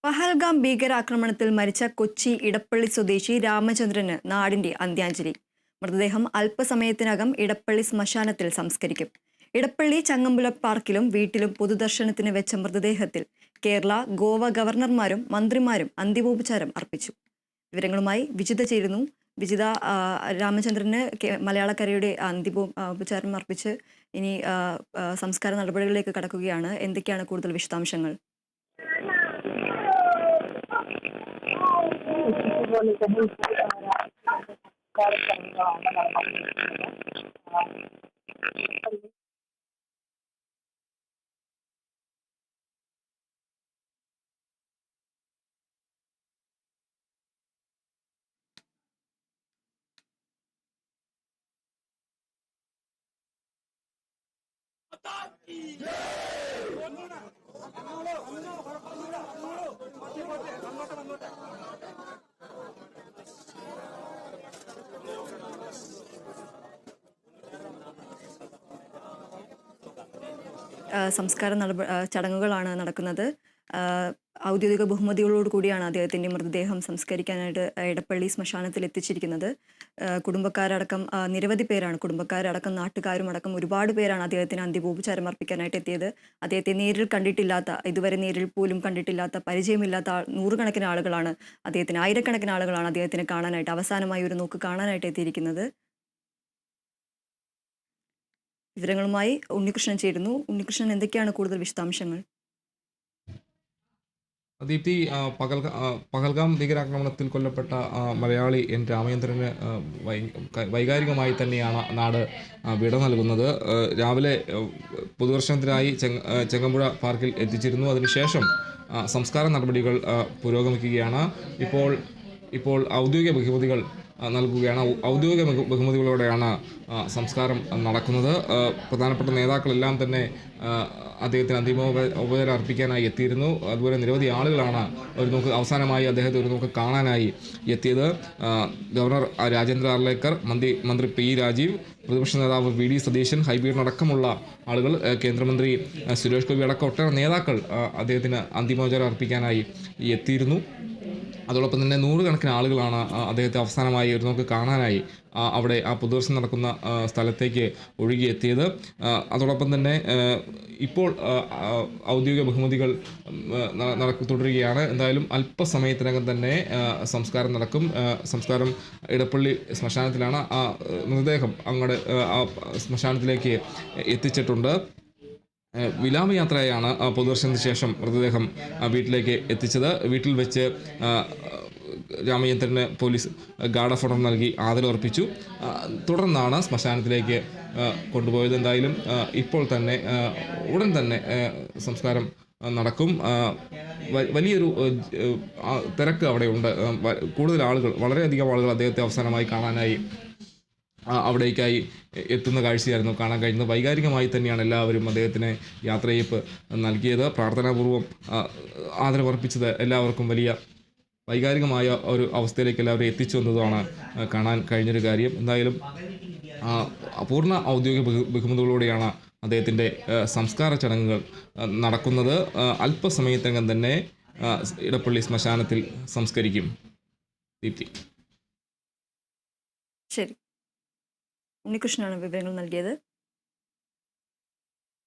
പഹൽഗാം ഭീകരാക്രമണത്തിൽ മരിച്ച കൊച്ചി ഇടപ്പള്ളി സ്വദേശി രാമചന്ദ്രന് നാടിന്റെ അന്ത്യാഞ്ജലി. മൃതദേഹം അല്പസമയത്തിനകം ഇടപ്പള്ളി ശ്മശാനത്തിൽ സംസ്കരിക്കും. ഇടപ്പള്ളി ചങ്ങമ്പുല പാർക്കിലും വീട്ടിലും പൊതുദർശനത്തിന് വെച്ച മൃതദേഹത്തിൽ കേരള, ഗോവ ഗവർണർമാരും മന്ത്രിമാരും അന്തിമോപചാരം അർപ്പിച്ചു. വിവരങ്ങളുമായി വിജിത ചേരുന്നു. വിജിത, രാമചന്ദ്രന് മലയാളക്കരയുടെ അന്തിമോപചാരം അർപ്പിച്ച് ഇനി സംസ്കാര നടപടികളിലേക്ക് കടക്കുകയാണ്. എന്തൊക്കെയാണ് കൂടുതൽ വിശദാംശങ്ങൾ? സംസ്കാര ചടങ്ങുകളാണ് നടക്കുന്നത്. ഔദ്യോഗിക ബഹുമതികളോട് കൂടിയാണ് അദ്ദേഹത്തിന്റെ മൃതദേഹം സംസ്കരിക്കാനായിട്ട് ഇടപ്പള്ളി ശ്മശാനത്തിൽ എത്തിച്ചിരിക്കുന്നത്. കുടുംബക്കാരടക്കം നിരവധി പേരാണ്, കുടുംബക്കാരടക്കം നാട്ടുകാരും അടക്കം ഒരുപാട് പേരാണ് അദ്ദേഹത്തിന് അന്തിമോപചാരം അർപ്പിക്കാനായിട്ട് എത്തിയത്. അദ്ദേഹത്തെ നേരിൽ കണ്ടിട്ടില്ലാത്ത, ഇതുവരെ നേരിൽ പോലും കണ്ടിട്ടില്ലാത്ത, പരിചയമില്ലാത്ത നൂറുകണക്കിന് ആളുകളാണ് അദ്ദേഹത്തിന്, ആയിരക്കണക്കിന് ആളുകളാണ് അദ്ദേഹത്തിന് കാണാനായിട്ട്, അവസാനമായി ഒരു നോക്ക് കാണാനായിട്ട് എത്തിയിരിക്കുന്നത്. വിവരങ്ങളുമായി ഉണ്ണികൃഷ്ണൻ ചേരുന്നു. ഉണ്ണികൃഷ്ണൻ, എന്തൊക്കെയാണ് കൂടുതൽ വിശദാംശങ്ങൾ? ദീപ്തി, പഹൽഗാം ഭീകരാക്രമണത്തിൽ കൊല്ലപ്പെട്ട മലയാളി എൻ രാമചന്ദ്രന് വൈകാരികമായി തന്നെയാണ് നാട് വിട നൽകുന്നത്. രാവിലെ പൊതുദർശനത്തിനായി ചെങ്ങമ്പുഴ പാർക്കിൽ എത്തിച്ചിരുന്നു. അതിനുശേഷം സംസ്കാര നടപടികൾ പുരോഗമിക്കുകയാണ്. ഇപ്പോൾ ഔദ്യോഗിക ബഹുമതികൾ നൽകുകയാണ്. ഔദ്യോഗിക ബഹുമതികളോടെയാണ് സംസ്കാരം നടക്കുന്നത്. പ്രധാനപ്പെട്ട നേതാക്കളെല്ലാം തന്നെ അദ്ദേഹത്തിന് അന്തിമോപചാരം അർപ്പിക്കാനായി എത്തിയിരുന്നു. അതുപോലെ നിരവധി ആളുകളാണ് അവസാനമായി അദ്ദേഹത്തെ ഒരു നോക്ക് കാണാനായി എത്തിയത്. ഗവർണർ രാജേന്ദ്ര ആർലേക്കർ, മന്ത്രി പി രാജീവ്, പ്രതിപക്ഷ നേതാവ് വി ഡി സതീശൻ, ഹൈബീഡിനടക്കമുള്ള ആളുകൾ, കേന്ദ്രമന്ത്രി സുരേഷ് ഗോപി അടക്കം ഒട്ടേറെ നേതാക്കൾ അദ്ദേഹത്തിന് അന്തിമോപചാരം അർപ്പിക്കാനായി എത്തിയിരുന്നു. അതോടൊപ്പം തന്നെ നൂറുകണക്കിന് ആളുകളാണ് അദ്ദേഹത്തെ അവസാനമായി ഒരു നോക്ക് കാണാനായി അവിടെ ആ പൊതുദർശനം നടക്കുന്ന സ്ഥലത്തേക്ക് ഒഴുകിയെത്തിയത്. അതോടൊപ്പം തന്നെ ഇപ്പോൾ ഔദ്യോഗിക ബഹുമതികൾ തുടരുകയാണ്. എന്തായാലും അല്പസമയത്തിനകം തന്നെ സംസ്കാരം നടക്കും. സംസ്കാരം ഇടപ്പള്ളി ശ്മശാനത്തിലാണ്. ആ മൃതദേഹം അങ്ങോട്ട് ആ ശ്മശാനത്തിലേക്ക് എത്തിച്ചിട്ടുണ്ട്. വിലാപയാത്രയാണ് പൊതുദർശനത്തിന് ശേഷം മൃതദേഹം വീട്ടിലേക്ക് എത്തിച്ചത്. വീട്ടിൽ വെച്ച് രാമചന്ദ്രന് പോലീസ് ഗാർഡ് ഓഫ് ഓണർ നൽകി ആദരവർപ്പിച്ചു. തുടർന്നാണ് ശ്മശാനത്തിലേക്ക് കൊണ്ടുപോയത്. എന്തായാലും ഇപ്പോൾ തന്നെ ഉടൻ തന്നെ സംസ്കാരം നടക്കും. വലിയൊരു തിരക്ക് അവിടെയുണ്ട്. കൂടുതൽ ആളുകൾ, വളരെയധികം ആളുകൾ അദ്ദേഹത്തെ അവസാനമായി കാണാനായി അവിടേക്കായി എത്തുന്ന കാഴ്ചയായിരുന്നു കാണാൻ കഴിയുന്നത്. വൈകാരികമായി തന്നെയാണ് എല്ലാവരും അദ്ദേഹത്തിന് യാത്രയയപ്പ് നൽകിയത്. പ്രാർത്ഥനാപൂർവ്വം ആദരവർപ്പിച്ചത് എല്ലാവർക്കും വലിയ വൈകാരികമായ ഒരു അവസ്ഥയിലേക്ക് എല്ലാവരും എത്തിച്ചു എന്നതാണ് കാണാൻ കഴിഞ്ഞൊരു കാര്യം. എന്തായാലും പൂർണ്ണ ഔദ്യോഗിക ബഹുമതികളോടെയാണ് അദ്ദേഹത്തിൻ്റെ സംസ്കാര ചടങ്ങുകൾ നടക്കുന്നത്. അല്പസമയത്തിനകം തന്നെ ഇടപ്പള്ളി ശ്മശാനത്തിൽ സംസ്കരിക്കും. ദീപ്തി. ശരി, ഉണ്ണികൃഷ്ണനാണ് വിവരങ്ങൾ നൽകിയത്.